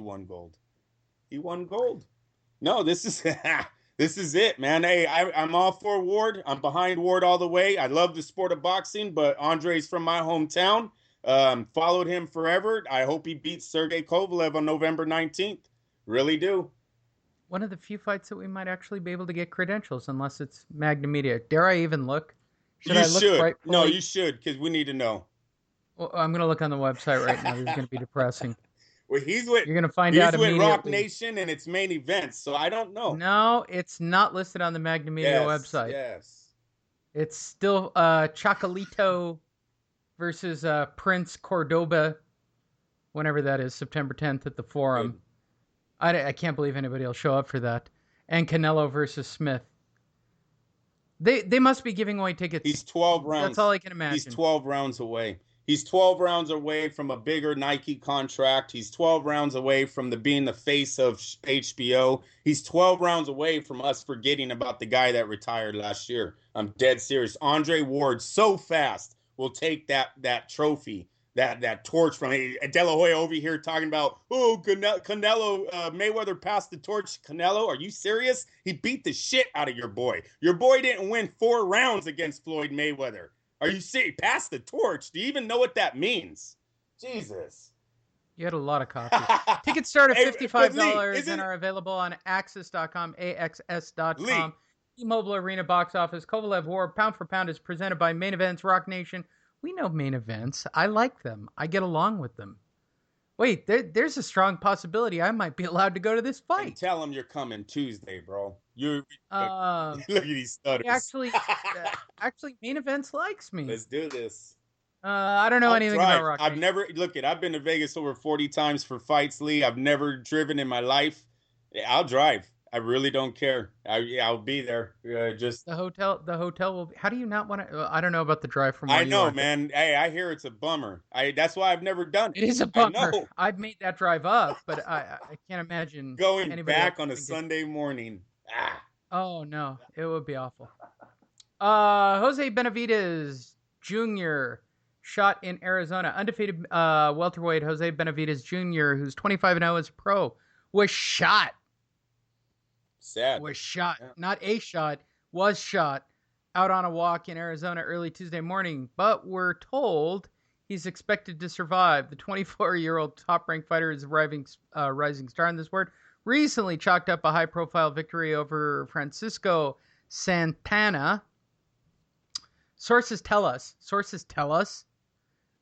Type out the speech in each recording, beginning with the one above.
won gold. He won gold. No, this is this is it, man. Hey, I'm all for Ward. I'm behind Ward all the way. I love the sport of boxing, but Andre's from my hometown. Followed him forever. I hope he beats Sergey Kovalev on November 19th. Really do. One of the few fights that we might actually be able to get credentials, unless it's Magna Media. Dare I even look? Should You I look should. No, frightfully? you should, because we need to know. Well, I'm going to look on the website right now. This is going to be depressing. Well, You're going to find he's out with Rock immediately. Nation and its main events, so I don't know. No, it's not listed on the Magna Media Yes, website. yes. It's still Chocolito versus Prince Cordoba, whenever that is, September 10th at the Forum. I can't believe anybody will show up for that. And Canelo versus Smith. They must be giving away tickets. He's 12 rounds. That's all I can imagine. He's 12 rounds away. He's 12 rounds away from a bigger Nike contract. He's 12 rounds away from being the face of HBO. He's 12 rounds away from us forgetting about the guy that retired last year. I'm dead serious. Andre Ward so fast will take that trophy, that torch from De La Hoya over here talking about, oh, Canelo, Mayweather passed the torch. Canelo, are you serious? He beat the shit out of your boy. Your boy didn't win 4 rounds against Floyd Mayweather. Are you serious? Pass the torch. Do you even know what that means? Jesus. You had a lot of coffee. Tickets start at $55 Lee, and are available on Axis.com, AXS.com. Lee. T-Mobile Arena box office. Kovalev War, pound for pound, is presented by Main Events, Rock Nation. We know Main Events. I like them. I get along with them. Wait, there's a strong possibility I might be allowed to go to this fight. And tell them you're coming Tuesday, bro. Look at these stutters. Actually, Main Events likes me. Let's do this. I don't know anything about Rock Nation. I've been to Vegas over 40 times for fights, Lee. I've never driven in my life. I'll drive. I really don't care. I'll be there. Just the hotel will be. How do you not want to? I don't know about the drive from where I know, you are, man. Hey, I hear it's a bummer. That's why I've never done it. It is a bummer. I've made that drive up, but I can't imagine going back on a Sunday morning. Oh no, it would be awful. Jose Benavidez Jr. shot in Arizona. Undefeated welterweight Jose Benavidez Jr., who's 25-0 as a pro, was shot. Sad. Was shot. Yeah. Not a shot. Was shot out on a walk in Arizona early Tuesday morning. But we're told he's expected to survive. The 24-year-old top-ranked fighter is a rising star in this sport. Recently chalked up a high-profile victory over Francisco Santana. Sources tell us.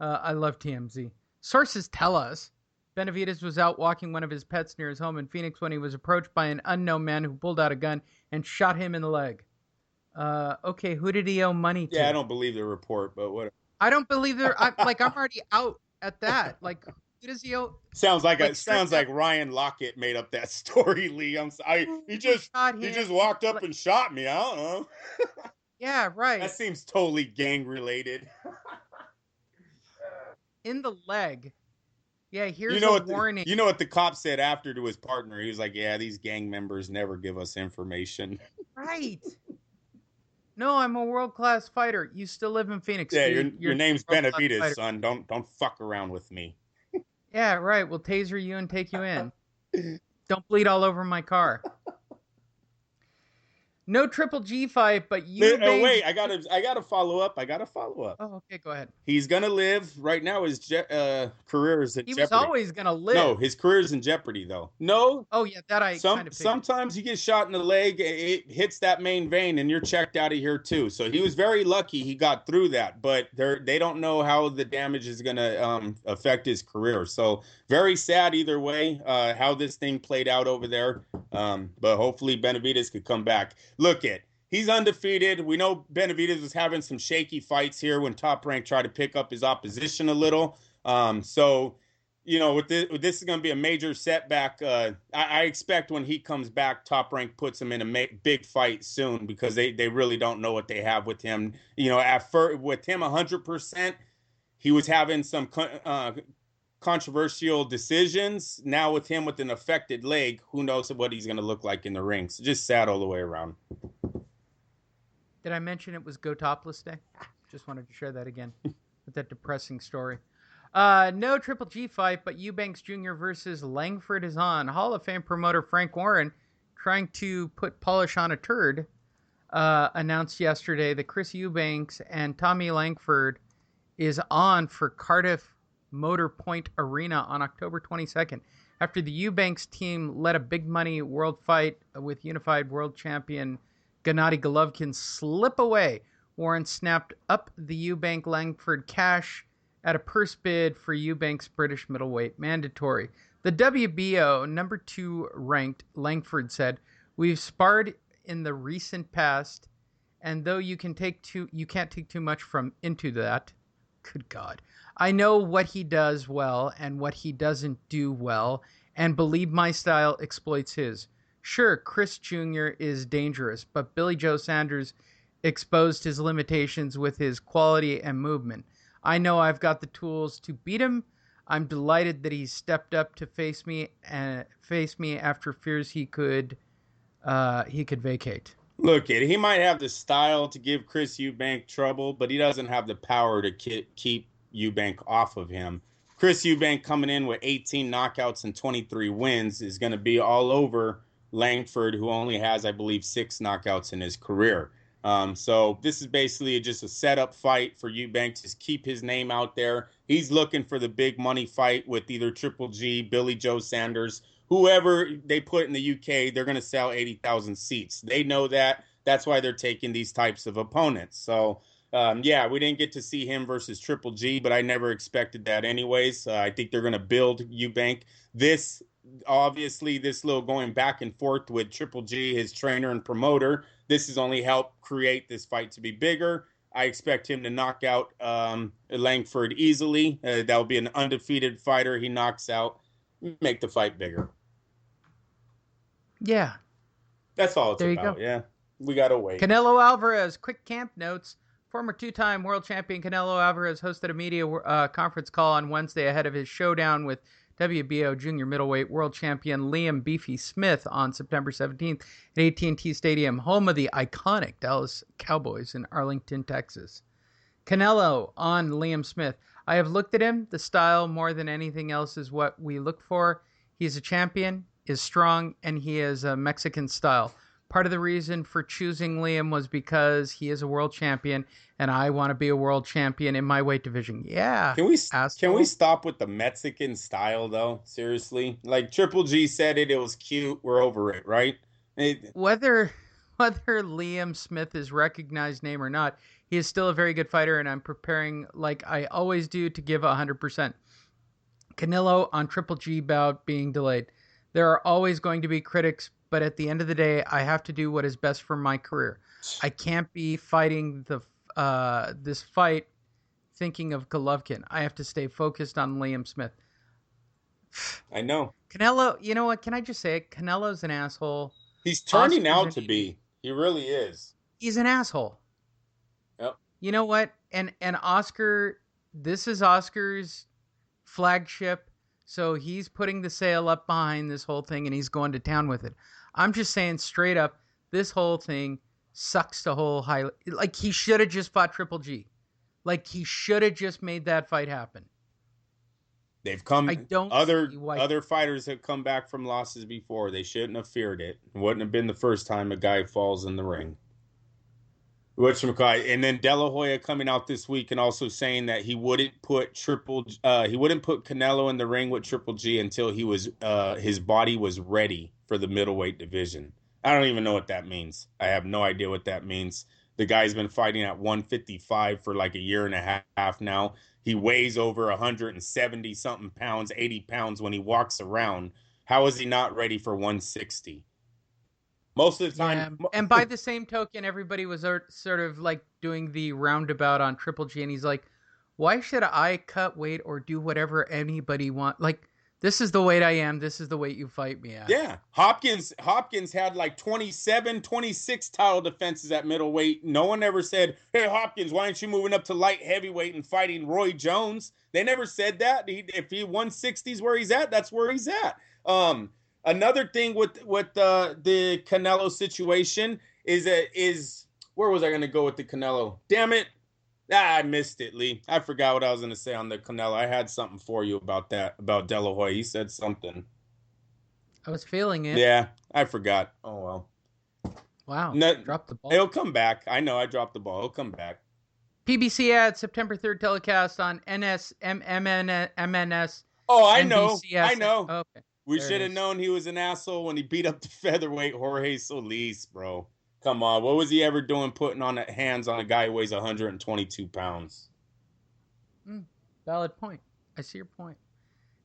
I love TMZ. Sources tell us Benavidez was out walking one of his pets near his home in Phoenix when he was approached by an unknown man who pulled out a gun and shot him in the leg. Okay, who did he owe money to? Yeah, I don't believe the report, but whatever. I don't believe I'm already out at that. Like, who does he owe? Sounds like Ryan Lockett made up that story, Lee. He just walked up and shot me. I don't know. Yeah, right. That seems totally gang related. In the leg. Yeah, here's warning. You know what the cop said after to his partner? He was like, yeah, these gang members never give us information. Right. No, I'm a world-class fighter. You still live in Phoenix. Yeah, your name's Benavidez, son. Don't fuck around with me. Yeah, right. We'll taser you and take you in. Don't bleed all over my car. No Triple G fight, but you. Oh wait, I gotta follow up. Oh, okay, go ahead. He's gonna live right now. His career is in jeopardy. He was always gonna live. No, his career is in jeopardy though. No. Oh yeah, that I kind of. Sometimes you get shot in the leg, it hits that main vein, and you're checked out of here too. So he was very lucky he got through that, but they don't know how the damage is gonna affect his career. So very sad either way how this thing played out over there. But hopefully Benavidez could come back. Look, he's undefeated. We know Benavidez was having some shaky fights here when Top Rank tried to pick up his opposition a little. So, with this is going to be a major setback. I expect when he comes back, Top Rank puts him in a big fight soon because they really don't know what they have with him. At first, with him 100%, he was having some controversial decisions. Now with him with an affected leg, who knows what he's going to look like in the ring. So just sad all the way around. Did I mention it was Go Topless Day? Just wanted to share that again with that depressing story. No Triple G fight, but Eubanks Jr. versus Langford is on. Hall of Fame promoter Frank Warren, trying to put polish on a turd, announced yesterday that Chris Eubanks and Tommy Langford is on for Cardiff Motor Point Arena on October 22nd. After the Eubanks team let a big money world fight with unified world champion Gennady Golovkin slip away, Warren snapped up the Eubank Langford cash at a purse bid for Eubanks British middleweight mandatory. The WBO number 2 ranked Langford said, "We've sparred in the recent past, and though you can't take too much from into that. Good God. I know what he does well and what he doesn't do well, and believe my style exploits his. Sure, Chris Jr. is dangerous, but Billy Joe Sanders exposed his limitations with his quality and movement. I know I've got the tools to beat him. I'm delighted that he stepped up to face me after fears he could vacate." Look, he might have the style to give Chris Eubank trouble, but he doesn't have the power to keep Eubank off of him. Chris Eubank coming in with 18 knockouts and 23 wins is going to be all over Langford, who only has, I believe, 6 knockouts in his career. So this is basically just a setup fight for Eubank to keep his name out there. He's looking for the big money fight with either Triple G, Billy Joe Sanders, whoever they put in the UK. They're going to sell 80,000 seats. They know that. That's why they're taking these types of opponents. So, yeah, we didn't get to see him versus Triple G, but I never expected that anyways. I think they're going to build Eubank. This little going back and forth with Triple G, his trainer and promoter, this has only helped create this fight to be bigger. I expect him to knock out Langford easily. That'll be an undefeated fighter he knocks out. Make the fight bigger. Yeah. That's all it's there about. Yeah. We got to wait. Canelo Alvarez, quick camp notes. Former 2-time world champion Canelo Alvarez hosted a media conference call on Wednesday ahead of his showdown with WBO junior middleweight world champion Liam Beefy Smith on September 17th at AT&T Stadium, home of the iconic Dallas Cowboys in Arlington, Texas. Canelo on Liam Smith. I have looked at him. The style, more than anything else, is what we look for. He's a champion, is strong, and he is a Mexican style. Part of the reason for choosing Liam was because he is a world champion, and I want to be a world champion in my weight division. Yeah. Can we stop with the Mexican style, though? Seriously? Like Triple G said it was cute. We're over it, right? Whether Liam Smith is recognized name or not, he is still a very good fighter, and I'm preparing like I always do to give 100%. Canelo on Triple G bout being delayed. There are always going to be critics, but at the end of the day, I have to do what is best for my career. I can't be fighting this fight thinking of Golovkin. I have to stay focused on Liam Smith. I know. Canelo, you know what? Can I just say it? Canelo's an asshole. He's turning out to be. He really is. He's an asshole. Yep. You know what? And Oscar, this is Oscar's flagship. So he's putting the sail up behind this whole thing and he's going to town with it. I'm just saying straight up, this whole thing sucks the whole high. Like he should have just fought Triple G. Like he should have just made that fight happen. They've come. Other fighters have come back from losses before. They shouldn't have feared it. It wouldn't have been the first time a guy falls in the ring. And then De La Hoya coming out this week and also saying that he wouldn't put Canelo in the ring with Triple G until his body was ready for the middleweight division. I don't even know what that means. I have no idea what that means. The guy's been fighting at 155 for like a year and a half now. He weighs over 170 something pounds, 80 pounds when he walks around. How is he not ready for 160? Most of the time. Yeah. And by the same token, everybody was sort of like doing the roundabout on Triple G. And he's like, why should I cut weight or do whatever anybody wants? Like, this is the weight I am. This is the weight you fight me at. Yeah. Hopkins had like 27, 26 title defenses at middleweight. No one ever said, hey, Hopkins, why aren't you moving up to light heavyweight and fighting Roy Jones? They never said that. If he 160's where he's at, that's where he's at. Another thing with the Canelo situation is where was I going to go with the Canelo? Damn it. Ah, I missed it, Lee. I forgot what I was going to say on the Canelo. I had something for you about that, about De La Hoya. He said something. I was feeling it. Yeah, I forgot. Oh, well. Wow, No, dropped the ball. he'll come back. I know I dropped the ball. He'll come back. PBC ad September 3rd telecast on MNS Oh, I know. I NBCS. know. Okay, We there it should have is. known he was an asshole when he beat up the featherweight Jorge Solis, bro. Come on. What was he ever doing putting on hands on a guy who weighs 122 pounds? Valid point. I see your point.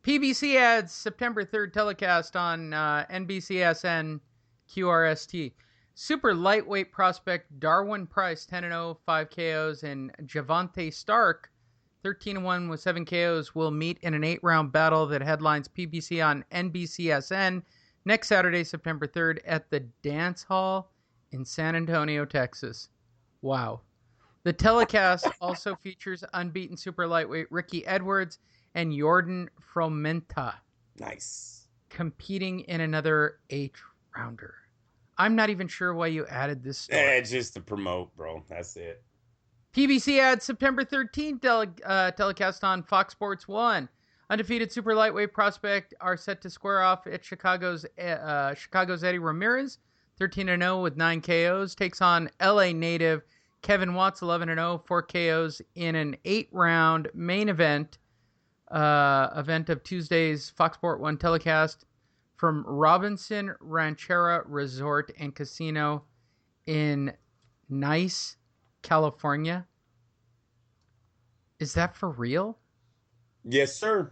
PBC ads September 3rd telecast on NBCSN QRST. Super lightweight prospect Darwin Price 10-0, 5 KOs, and Javante Stark 13-1 with 7 KOs will meet in an 8-round battle that headlines PBC on NBCSN next Saturday, September 3rd at the Dance Hall in San Antonio, Texas. Wow. The telecast also features unbeaten super lightweight Ricky Edwards and Jordan Fromenta Nice. competing in another 8-rounder. I'm not even sure why you added this story. Just to promote, bro. That's it. PBC adds September 13th telecast on Fox Sports 1. Undefeated super lightweight prospect are set to square off at Chicago's Eddie Ramirez, 13-0 with 9 KOs, takes on LA native Kevin Watts, 11-0, 4 KOs in an 8-round main event of Tuesday's Fox Sport 1 telecast from Robinson Ranchera Resort and Casino in Nice, California. Is that for real? Yes, sir.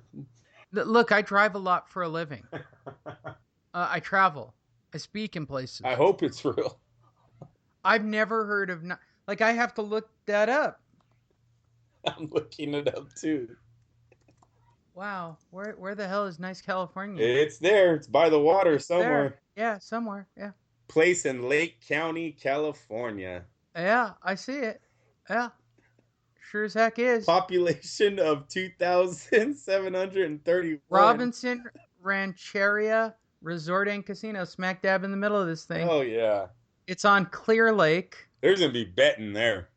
Look, I drive a lot for a living. I travel. I speak in places. I hope it's real. I've never heard of... Like, I have to look that up. I'm looking it up, too. Wow. Where the hell is Nice, California? It's there. It's by the water somewhere. There. Yeah, somewhere. Yeah. Place in Lake County, California. Yeah, I see it. Yeah. Sure as heck is. Population of 2,731. Robinson Rancheria Resort and Casino, smack dab in the middle of this thing. Oh, yeah. It's on Clear Lake. There's going to be betting there.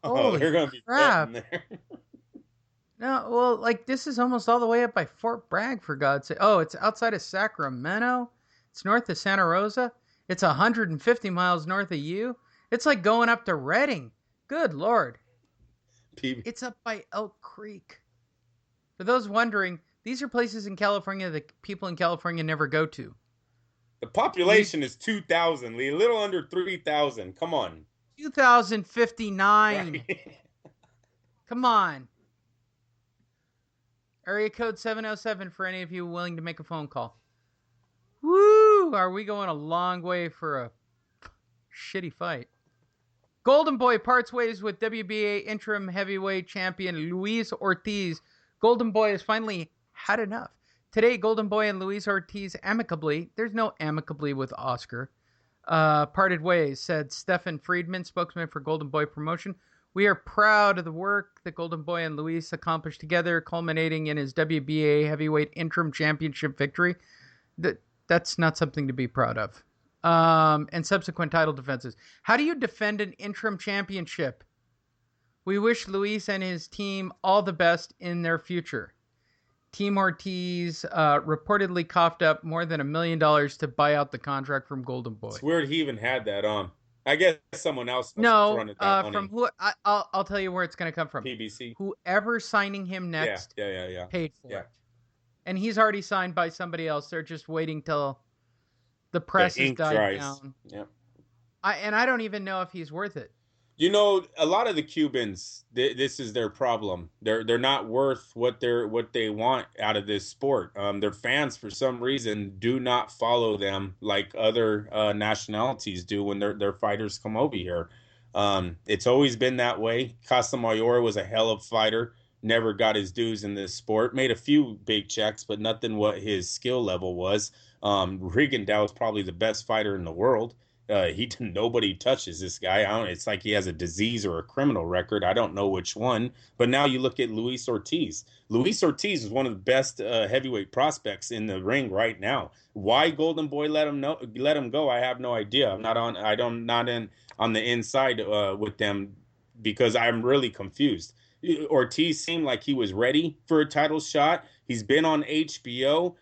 Holy they're going to be crap. betting there. No, well, like, this is almost all the way up by Fort Bragg, for God's sake. Oh, it's outside of Sacramento. It's north of Santa Rosa. It's 150 miles north of you. It's like going up to Redding. Good Lord. It's up by Elk Creek. For those wondering, these are places in California that people in California never go to. The population is 2,000, Lee. A little under 3,000. Come on. 2,059. Right. Come on. Area code 707 for any of you willing to make a phone call. Woo! Are we going a long way for a shitty fight? Golden Boy parts ways with WBA interim heavyweight champion Luis Ortiz. Golden Boy has finally had enough. Today, Golden Boy and Luis Ortiz amicably, there's no amicably with Oscar, parted ways, said Stefan Friedman, spokesman for Golden Boy Promotion. We are proud of the work that Golden Boy and Luis accomplished together, culminating in his WBA heavyweight interim championship victory. That's not something to be proud of. And subsequent title defenses. How do you defend an interim championship? We wish Luis and his team all the best in their future. Team Ortiz reportedly coughed up more than $1 million to buy out the contract from Golden Boy. It's weird he even had that on. I guess someone else must No, run it that from who? I'll tell you where it's going to come from. PBC. Whoever signing him next Yeah. paid for it. And he's already signed by somebody else. They're just waiting till the press has died down. Yeah. I don't even know if he's worth it. You know, a lot of the Cubans, this is their problem. They're not worth what they want out of this sport. Their fans, for some reason, do not follow them like other nationalities do when their fighters come over here. It's always been that way. Casamayor was a hell of a fighter. Never got his dues in this sport. Made a few big checks, but nothing what his skill level was. Rigondeaux is probably the best fighter in the world. Nobody touches this guy. It's like he has a disease or a criminal record. I don't know which one. But now you look at Luis Ortiz. Luis Ortiz is one of the best heavyweight prospects in the ring right now. Why Golden Boy let him go? I have no idea. I'm not on. I don't not in on the inside with them because I'm really confused. Ortiz seemed like he was ready for a title shot. He's been on HBO.